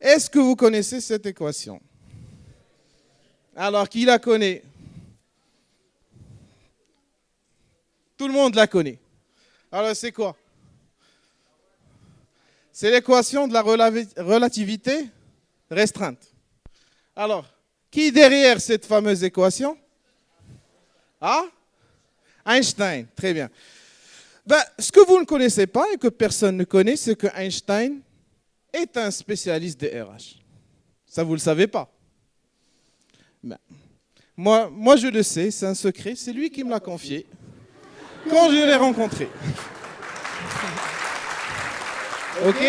Est-ce que vous connaissez cette équation? Alors, qui la connaît? Tout le monde la connaît. Alors, c'est quoi? C'est l'équation de la relativité restreinte. Alors, qui est derrière cette fameuse équation? Ah? Einstein, très bien. Ce que vous ne connaissez pas et que personne ne connaît, c'est que Einstein est un spécialiste des RH. Ça, vous ne le savez pas. Moi, je le sais, c'est un secret. C'est lui qui me l'a confié quand je l'ai rencontré. OK?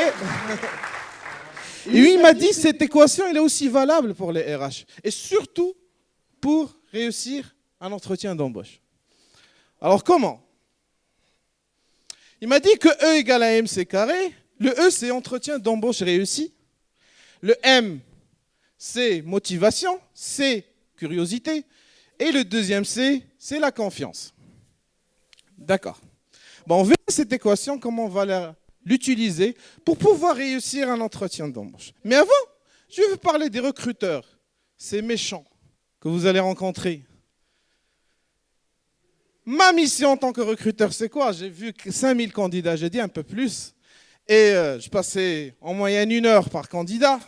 Et lui, il m'a dit, cette équation, elle est aussi valable pour les RH. Et surtout, pour réussir un entretien d'embauche. Alors, comment? Il m'a dit que E égale à MC carré. Le E, c'est entretien d'embauche réussi. Le M, c'est motivation. C, curiosité. Et le deuxième C, c'est la confiance. D'accord. Bon, on verra cette équation, comment on va l'utiliser pour pouvoir réussir un entretien d'embauche. Mais avant, je vais vous parler des recruteurs, ces méchants que vous allez rencontrer. Ma mission en tant que recruteur, c'est quoi? J'ai vu 5000 candidats, j'ai dit un peu plus. Et je passais en moyenne 1 heure par candidat.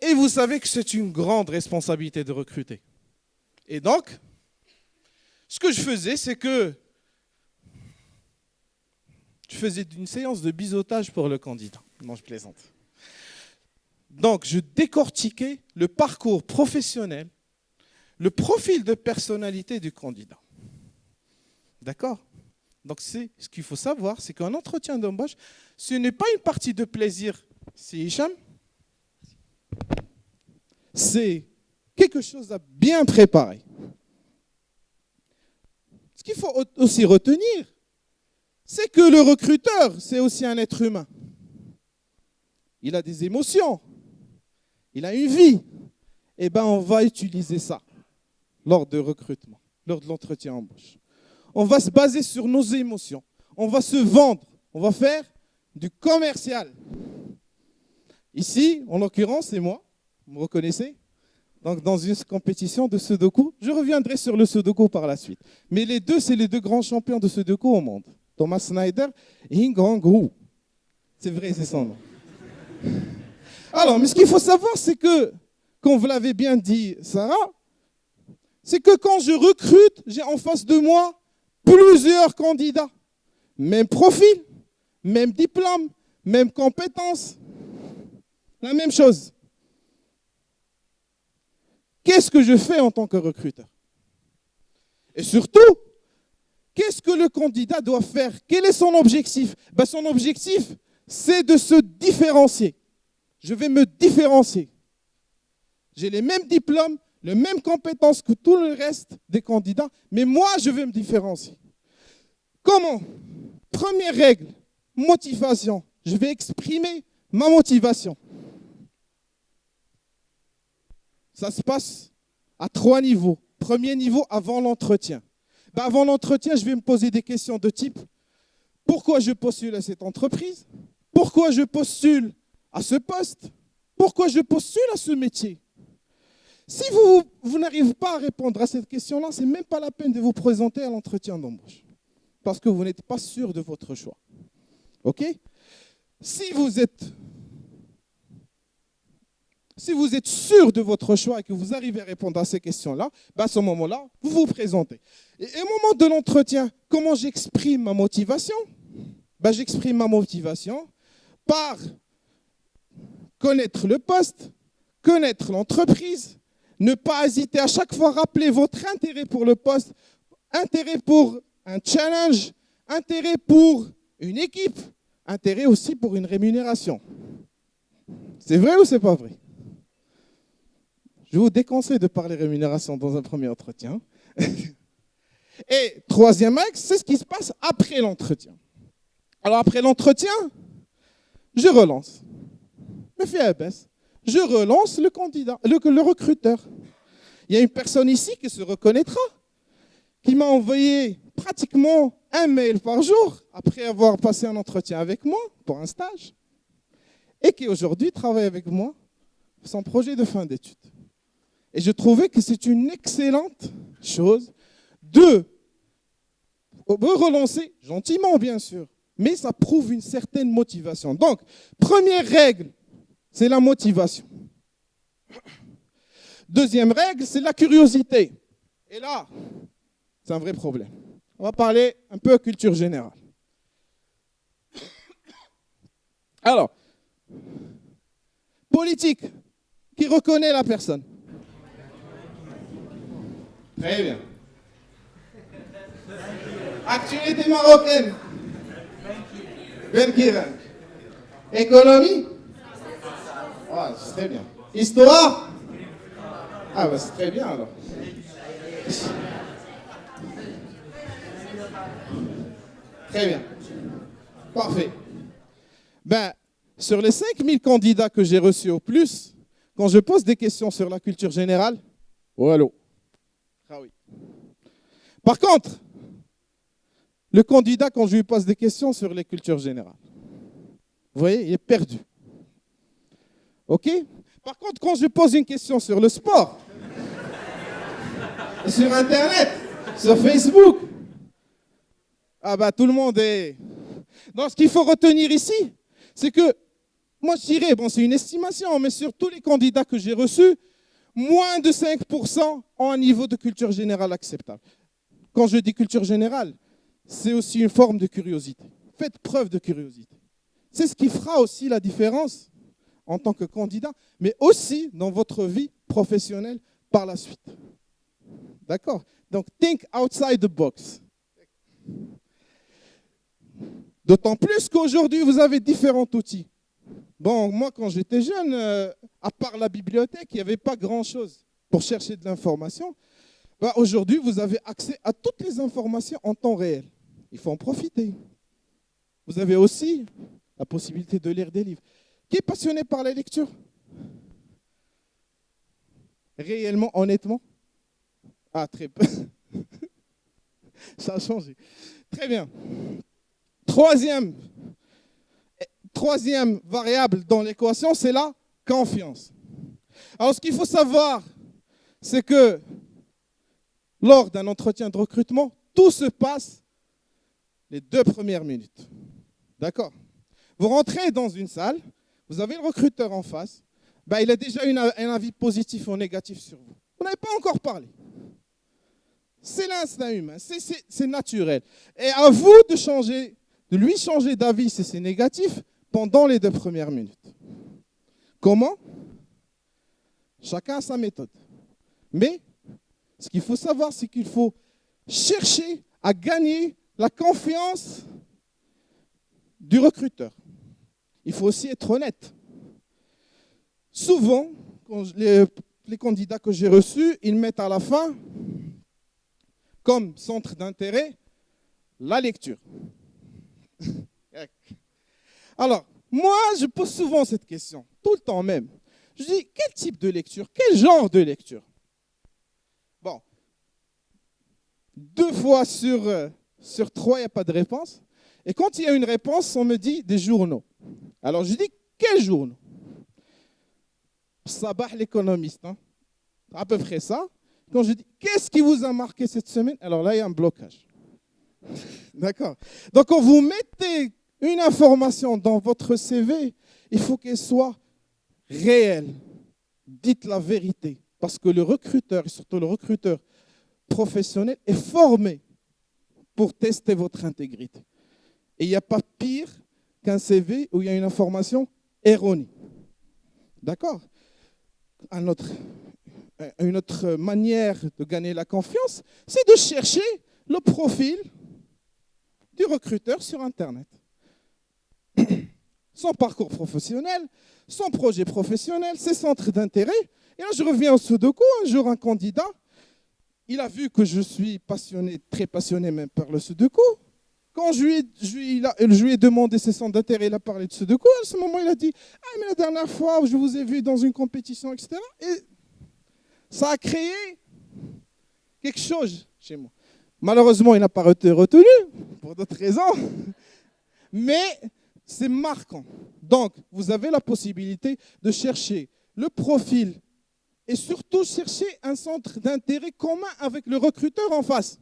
Et vous savez que c'est une grande responsabilité de recruter. Et donc, ce que je faisais, c'est que je faisais une séance de biseautage pour le candidat. Non, je plaisante. Donc, je décortiquais le parcours professionnel, le profil de personnalité du candidat. D'accord? Donc, ce qu'il faut savoir, c'est qu'un entretien d'embauche, ce n'est pas une partie de plaisir. C'est Hicham. C'est quelque chose à bien préparer. Ce qu'il faut aussi retenir, c'est que le recruteur, c'est aussi un être humain. Il a des émotions. Il a une vie. Eh bien, on va utiliser ça lors de recrutement, lors de l'entretien embauche. On va se baser sur nos émotions. On va se vendre. On va faire du commercial. Ici, en l'occurrence, c'est moi. Vous me reconnaissez? Donc, dans une compétition de Sudoku, je reviendrai sur le Sudoku par la suite. Mais les deux, c'est les deux grands champions de Sudoku au monde. Thomas Snyder et Ying Hong. C'est vrai, c'est son nom. Alors, mais ce qu'il faut savoir, c'est que, comme vous l'avez bien dit, Sarah, c'est que quand je recrute, j'ai en face de moi plusieurs candidats. Même profil, même diplôme, même compétence. La même chose. Qu'est-ce que je fais en tant que recruteur? Et surtout, qu'est-ce que le candidat doit faire? Quel est son objectif? Son objectif, c'est de se différencier. Je vais me différencier. J'ai les mêmes diplômes, les mêmes compétences que tout le reste des candidats, mais moi, je vais me différencier. Comment? Première règle, motivation. Je vais exprimer ma motivation. Ça se passe à 3 niveaux. Premier niveau, avant l'entretien. Avant l'entretien, je vais me poser des questions de type: pourquoi je postule à cette entreprise? Pourquoi je postule à ce poste? Pourquoi je postule à ce métier? Si vous n'arrivez pas à répondre à cette question-là, ce n'est même pas la peine de vous présenter à l'entretien d'embauche. Parce que vous n'êtes pas sûr de votre choix. OK? Si vous êtes sûr de votre choix et que vous arrivez à répondre à ces questions-là, à ce moment-là, vous vous présentez. Et au moment de l'entretien, comment j'exprime ma motivation? J'exprime ma motivation par connaître le poste, connaître l'entreprise, ne pas hésiter à chaque fois à rappeler votre intérêt pour le poste, intérêt pour un challenge, intérêt pour une équipe, intérêt aussi pour une rémunération. C'est vrai ou c'est pas vrai? Je vous déconseille de parler rémunération dans un premier entretien. Et troisième axe, c'est ce qui se passe après l'entretien. Alors après l'entretien, je relance. Je relance le candidat, le recruteur. Il y a une personne ici qui se reconnaîtra, qui m'a envoyé pratiquement un mail par jour après avoir passé un entretien avec moi pour un stage et qui aujourd'hui travaille avec moi son projet de fin d'études. Et je trouvais que c'est une excellente chose de relancer, gentiment bien sûr, mais ça prouve une certaine motivation. Donc, première règle, c'est la motivation. Deuxième règle, c'est la curiosité. Et là, c'est un vrai problème. On va parler un peu culture générale. Alors, politique, qui reconnaît la personne. Très bien. Actualité marocaine. Ben Kiran. Économie. Ah, c'est très bien. Histoire. Ah, bah, c'est très bien alors. Très bien. Parfait. Ben, sur les 5000 candidats que j'ai reçus au plus, quand je pose des questions sur la culture générale, oh allô. Ah oui. Par contre, le candidat, quand je lui pose des questions sur les cultures générales, vous voyez, il est perdu. OK? Par contre, quand je pose une question sur le sport, sur Internet, sur Facebook, ah bah tout le monde est... Donc ce qu'il faut retenir ici, c'est que, moi je dirais, bon c'est une estimation, mais sur tous les candidats que j'ai reçus, moins de 5% ont un niveau de culture générale acceptable. Quand je dis culture générale, c'est aussi une forme de curiosité. Faites preuve de curiosité. C'est ce qui fera aussi la différence en tant que candidat, mais aussi dans votre vie professionnelle par la suite. D'accord? Donc, think outside the box. D'autant plus qu'aujourd'hui, vous avez différents outils. Bon, moi, quand j'étais jeune, à part la bibliothèque, il n'y avait pas grand-chose pour chercher de l'information. Ben, aujourd'hui, vous avez accès à toutes les informations en temps réel. Il faut en profiter. Vous avez aussi la possibilité de lire des livres. Qui est passionné par la lecture? Réellement, honnêtement? Ah, très peu. Ça a changé. Très bien. Troisième variable dans l'équation, c'est la confiance. Alors, ce qu'il faut savoir, c'est que lors d'un entretien de recrutement, tout se passe les 2 premières minutes. D'accord? Vous rentrez dans une salle, vous avez le recruteur en face, ben, il a déjà un avis positif ou négatif sur vous. Vous n'avez pas encore parlé. C'est l'instinct humain, c'est naturel. Et à vous de lui changer d'avis si c'est négatif pendant les 2 premières minutes. Comment? Chacun a sa méthode. Mais ce qu'il faut savoir, c'est qu'il faut chercher à gagner la confiance du recruteur. Il faut aussi être honnête. Souvent, quand les candidats que j'ai reçus, ils mettent à la fin, comme centre d'intérêt, la lecture. Alors, moi, je pose souvent cette question, tout le temps même. Je dis, quel type de lecture? Quel genre de lecture? Bon, 2 fois sur 3, il n'y a pas de réponse. Et quand il y a une réponse, on me dit des journaux. Alors, je dis, quels journaux? Sabah l'économiste, hein? À peu près ça. Quand je dis, qu'est-ce qui vous a marqué cette semaine? Alors là, il y a un blocage. D'accord? Donc, quand vous mettez une information dans votre CV, il faut qu'elle soit réelle. Dites la vérité. Parce que le recruteur, et surtout le recruteur professionnel, est formé pour tester votre intégrité. Et il n'y a pas pire qu'un CV où il y a une information erronée. D'accord? Une autre manière de gagner la confiance, c'est de chercher le profil du recruteur sur Internet. Son parcours professionnel, son projet professionnel, ses centres d'intérêt. Et là, je reviens au Sudoku. Un jour, un candidat, il a vu que je suis passionné, très passionné même par le Sudoku. Quand je lui ai demandé ses centres d'intérêt, il a parlé de Sudoku. À ce moment, il a dit « Ah, mais la dernière fois, je vous ai vu dans une compétition, etc. » Et ça a créé quelque chose chez moi. Malheureusement, il n'a pas été retenu, pour d'autres raisons. Mais c'est marquant. Donc, vous avez la possibilité de chercher le profil et surtout chercher un centre d'intérêt commun avec le recruteur en face.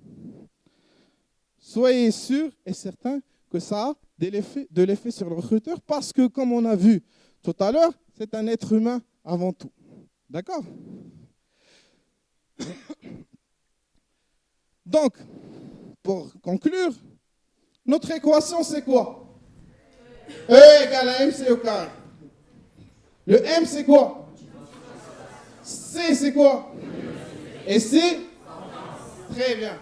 Soyez sûr et certain que ça a de l'effet sur le recruteur parce que, comme on a vu tout à l'heure, c'est un être humain avant tout. D'accord? Donc, pour conclure, notre équation, c'est quoi? E égale à MC au carré. Le M, c'est quoi? C, c'est quoi? Et C? Très bien.